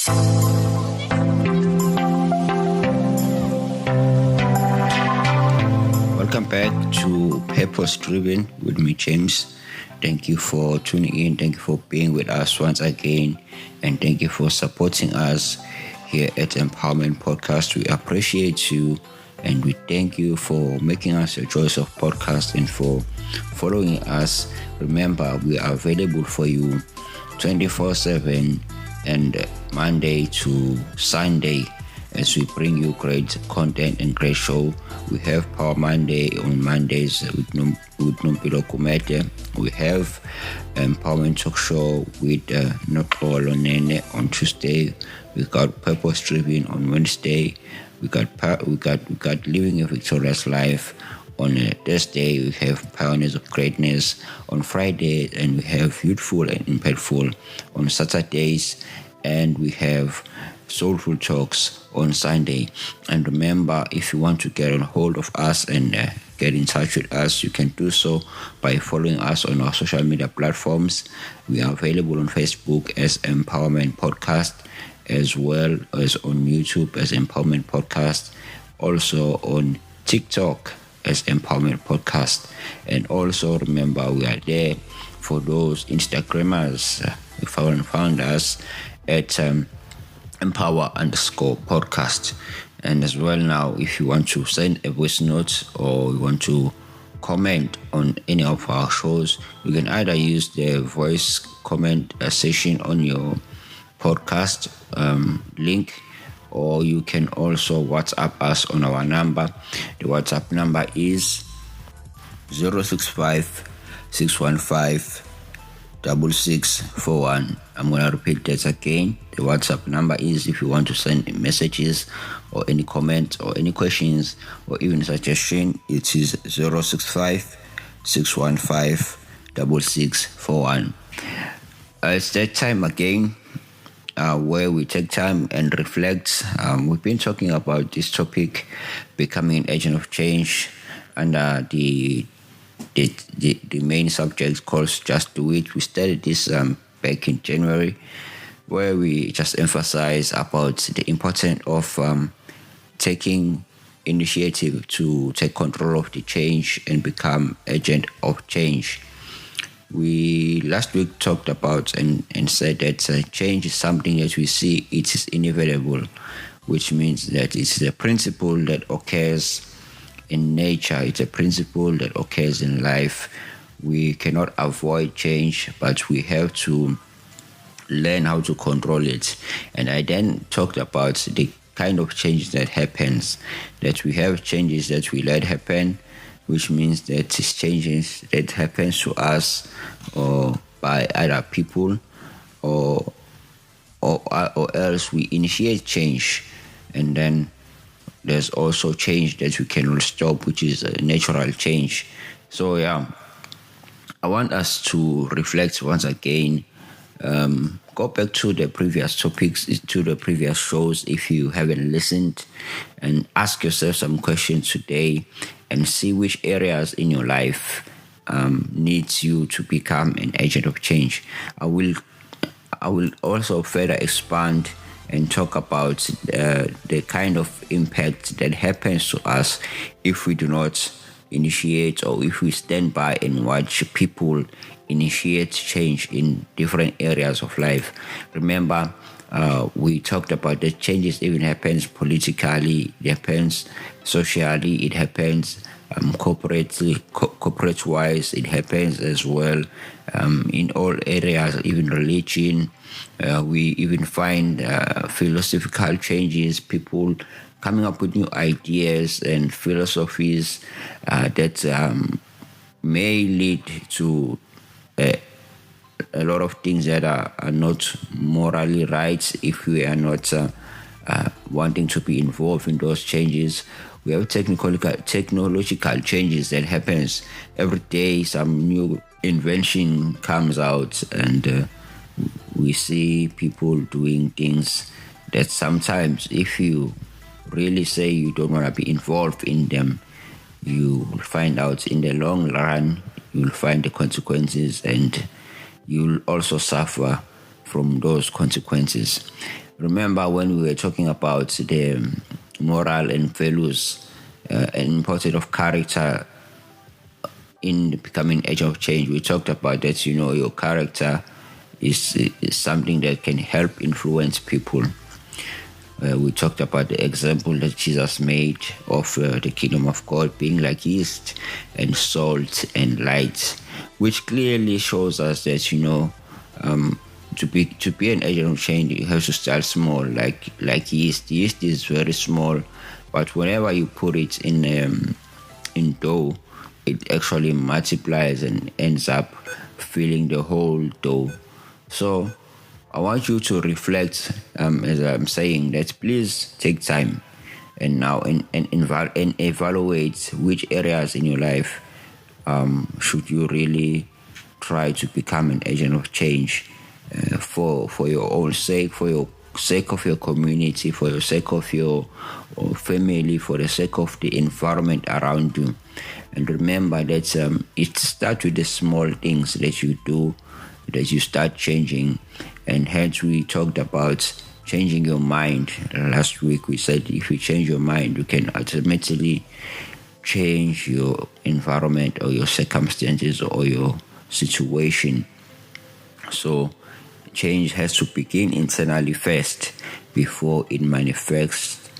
Welcome back to Purpose Driven with me, James. Thank you for tuning in. Thank you for being with us once again. And thank you for supporting us here at Empowerment Podcast. We appreciate you and we thank you for making us your choice of podcast and for following us. Remember, we are available for you 24/7 and Monday to Sunday as we bring you great content and great show. We have Power Monday on Mondays with Nompilo Kumete. We have Empowerment Talk Show with Nokolo Nene on Tuesday. We got Purpose Driven on Wednesday. We got Living a Victorious Life on Thursday. We have Pioneers of Greatness on Friday, and we have Youthful and Impactful on Saturdays, and we have Soulful Talks on Sunday. And remember, if you want to get on hold of us and get in touch with us, you can do so by following us on our social media platforms. We are available on Facebook as Empowerment Podcast, as well as on YouTube as Empowerment Podcast, also on TikTok as Empowerment Podcast. And also remember, we are there for those Instagrammers. You found us at Empower_podcast. And as well now, if you want to send a voice note or you want to comment on any of our shows, you can either use the voice comment session on your podcast link, or you can also WhatsApp us on our number. The WhatsApp number is 065 615 6641. I'm going to repeat that again. The WhatsApp number is, if you want to send messages or any comments or any questions or even suggestion, it is 065 615 6641. It's that time again where we take time and reflect. We've been talking about this topic, becoming an agent of change, and the main subject called Just Do It. We started this back in January, where we just emphasize about the importance of taking initiative to take control of the change and become agent of change. We last week talked about and said that change is something that we see it is inevitable, which means that it's a principle that occurs in nature. It's a principle that occurs in life. We cannot avoid change, but we have to learn how to control it. And I then talked about the kind of change that happens, that we have changes that we let happen, which means that it's changes that happens to us or by other people, or else we initiate change, and then there's also change that we cannot stop, which is a natural change. So I want us to reflect once again. Go back to the previous topics, to the previous shows if you haven't listened, and ask yourself some questions today and see which areas in your life needs you to become an agent of change. I will also further expand and talk about the kind of impact that happens to us if we do not initiate, or if we stand by and watch people initiate change in different areas of life. Remember, we talked about the changes even happens politically, it happens socially, it happens corporate-wise, it happens as well in all areas, even religion. We even find philosophical changes, people coming up with new ideas and philosophies that may lead to a lot of things that are not morally right if we are not wanting to be involved in those changes. We have technological changes that happens every day. Some new invention comes out, and we see people doing things that sometimes, if you really say you don't want to be involved in them, you will find out in the long run, you'll find the consequences, and you'll also suffer from those consequences. Remember when we were talking about the moral and values and importance of character in becoming agent of change? We talked about that, your character is something that can help influence people. We talked about the example that Jesus made of the kingdom of God being like yeast and salt and light, which clearly shows us that to be an agent of change, you have to start small, like yeast. Yeast is very small, but whenever you put it in dough, it actually multiplies and ends up filling the whole dough. So I want you to reflect, as I'm saying, that please take time and now and evaluate which areas in your life should you really try to become an agent of change for your own sake, for your sake of your community, for the sake of your family, for the sake of the environment around you. And remember that it starts with the small things that you do, that you start changing. And hence we talked about changing your mind. Last week we said if you change your mind, you can ultimately change your environment or your circumstances or your situation. So change has to begin internally first before it manifests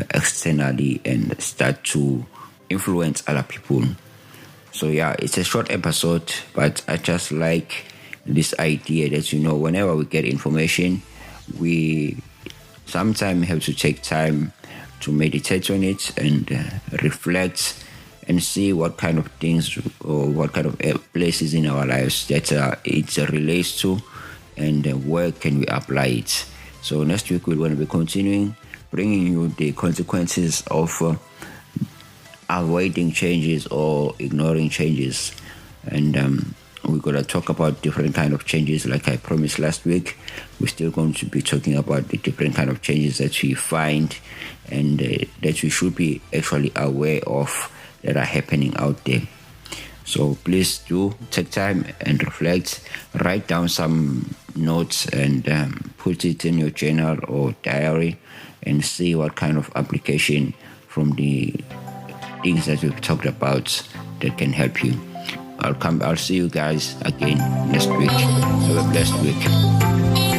externally and start to influence other people. So yeah, it's a short episode, but I just like this idea that whenever we get information, we sometimes have to take time to meditate on it and reflect and see what kind of things or what kind of places in our lives that it relates to, and where can we apply it. So next week we're going to be continuing bringing you the consequences of avoiding changes or ignoring changes, and we're going to talk about different kind of changes. Like I promised last week, we're still going to be talking about the different kind of changes that we find and that we should be actually aware of that are happening out there. So please do take time and reflect, write down some notes and put it in your journal or diary and see what kind of application from the things that we've talked about that can help you. I'll see you guys again next week. Have a blessed week.